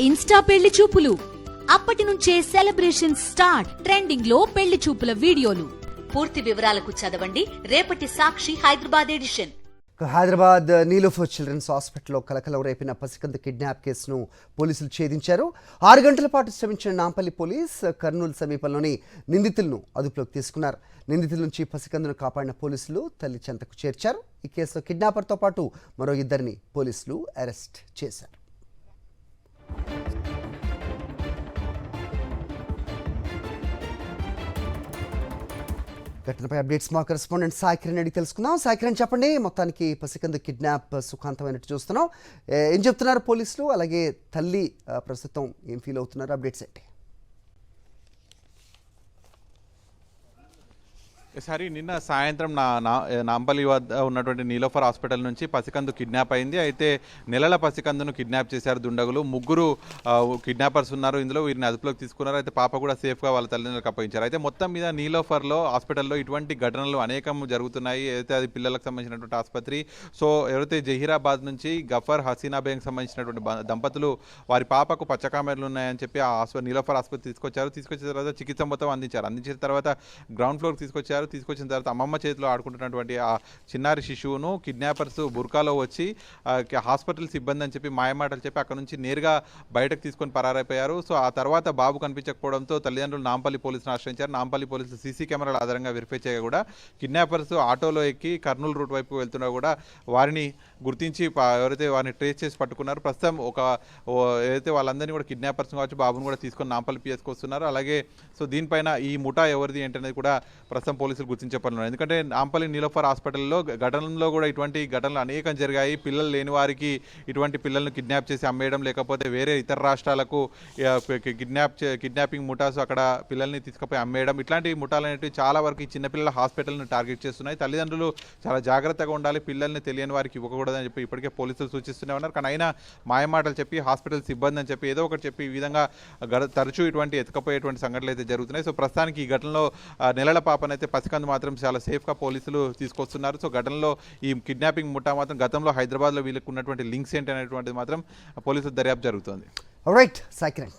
Insta పెళ్లి చూపులు అప్పటి నుంచే సెలబ్రేషన్ స్టార్ట్. ట్రెండింగ్ లో పెళ్లి చూపుల వీడియోలు. పూర్తి వివరాలకు చదవండి రేపటి సాక్షి హైదరాబాద్ ఎడిషన్. హైదరాబాద్ నీలోఫర్ చిల్డ్రన్స్ హాస్పిటల్లో కలకలం రేపిన పసికందు కిడ్నాప్ కేసును పోలీసులు ఛేదించారు. 6 గంటల పాటు శ్రమించిన నాంపల్లి పోలీస్ కర్నూలు సమీపంలోని నిందితులను అదుపులోకి తీసుకున్నారు. నిందితుల నుంచి పసికందును కాపాడిన పోలీసులు తల్లి చెంతకు చేర్చారు. ఈ కేసులో కిడ్నాపర్తో పాటు మరో 2 పోలీసులు అరెస్ట్ చేశారు. ఘటనపై అప్డేట్స్ మా కరెస్పాండెంట్ సాయి కిరణ్ అడిగి తెలుసుకుందాం. సాయి కిరణ్, చెప్పండి, మొత్తానికి పసికందు కిడ్నాప్ సుఖాంతమైనట్టు చూస్తున్నాం. ఏం చెప్తున్నారు పోలీసులు, అలాగే తల్లి ప్రస్తుతం ఏం ఫీల్ అవుతున్నారు, అప్డేట్స్ ఏంటి? సరే, నిన్న సాయంత్రం నాంపల్లి వద్ద ఉన్నటువంటి నీలోఫర్ హాస్పిటల్ నుంచి పసికందు కిడ్నాప్ అయింది. అయితే నెలల పసికందును కిడ్నాప్ చేశారు దుండగులు. 3 కిడ్నాపర్స్ ఉన్నారు ఇందులో. వీరిని అదుపులోకి తీసుకున్నారు. అయితే పాప కూడా సేఫ్గా వాళ్ళ తల్లిదండ్రులకు అప్పగించారు. అయితే మొత్తం మీద నీలోఫర్లో హాస్పిటల్లో ఇటువంటి ఘటనలు అనేకం జరుగుతున్నాయి. అయితే అది పిల్లలకు సంబంధించినటువంటి ఆసుపత్రి. సో ఎవరైతే జహీరాబాద్ నుంచి గఫర్ హసీనా బేగ్కి సంబంధించినటువంటి దంపతులు వారి పాపకు పచ్చకామెర్లు ఉన్నాయని చెప్పి ఆ నీలోఫర్ ఆసుపత్రి తీసుకొచ్చిన తర్వాత చికిత్స మొత్తం అందించిన తర్వాత గ్రౌండ్ ఫ్లోర్కి తీసుకొచ్చిన తర్వాత అమ్మమ్మ చేతిలో ఆడుకుంటున్నటువంటి ఆ చిన్నారి శిశువును కిడ్నాపర్స్ బుర్కాలో వచ్చి హాస్పిటల్ సిబ్బంది అని చెప్పి మాయమాటలు చెప్పి అక్కడ నుంచి నేరుగా బయటకు తీసుకొని పరారైపోయారు. సో ఆ తర్వాత బాబు కనిపించకపోవడంతో తల్లిదండ్రులు నాంపల్లి పోలీసులను ఆశ్రయించారు. నాంపల్లి పోలీసులు సీసీ కెమెరాల ఆధారంగా వెరిఫై చేయగా కూడా కిడ్నాపర్స్ ఆటోలో ఎక్కి కర్నూలు రూట్ వైపు వెళ్తున్నా కూడా వారిని గుర్తించి ఎవరైతే వారిని ట్రేస్ చేసి పట్టుకున్నారు. ప్రస్తుతం ఏదైతే వాళ్ళందరినీ కూడా కిడ్నాపర్స్ కావచ్చు బాబును కూడా తీసుకొని నాంపల్లి పిఎస్కి వస్తున్నారు. అలాగే సో దీనిపైన ఈ ముఠా ఎవరిది ఏంటనేది కూడా ప్రస్తుతం పోలీసులు గుర్తించే పనులు. ఎందుకంటే నాంపల్లి నీలోఫర్ హాస్పిటల్లో ఘటనలో కూడా ఇటువంటి ఘటనలు అనేకం జరిగాయి. పిల్లలు లేని వారికి ఇటువంటి పిల్లలను కిడ్నాప్ చేసి అమ్మేయడం, లేకపోతే వేరే ఇతర రాష్ట్రాలకు కిడ్నాపింగ్ ముఠాస్ అక్కడ పిల్లల్ని తీసుకుపోయి అమ్మేయడం, ఇట్లాంటి ముఠాలు అనేవి చాలా వరకు ఈ చిన్నపిల్లల హాస్పిటల్ని టార్గెట్ చేస్తున్నాయి. తల్లిదండ్రులు చాలా జాగ్రత్తగా ఉండాలి, పిల్లల్ని తెలియని వారికి ఇవ్వకూడదని చెప్పి ఇప్పటికే పోలీసులు సూచిస్తూనే ఉన్నారు. కానీ అయినా మాయమాటలు చెప్పి హాస్పిటల్ సిబ్బంది అని చెప్పి ఏదో ఒకటి చెప్పి ఈ విధంగా తరచూ ఇటువంటి ఎత్తుకపోయేటువంటి సంఘటనలు అయితే జరుగుతున్నాయి. సో ప్రస్తుతానికి ఈ ఘటనలో నెలల పాపనైతే పసికందు మాత్రం చాలా సేఫ్గా పోలీసులు తీసుకొస్తున్నారు. సో ఘటనలో ఈ కిడ్నాపింగ్ ముఠా మాత్రం గతంలో హైదరాబాద్లో వీళ్ళకు ఉన్నటువంటి లింక్స్ ఏంటి అనేటువంటిది మాత్రం పోలీసులు దర్యాప్తు జరుగుతుంది. ఆల్రైట్ సాయి కిరణ్.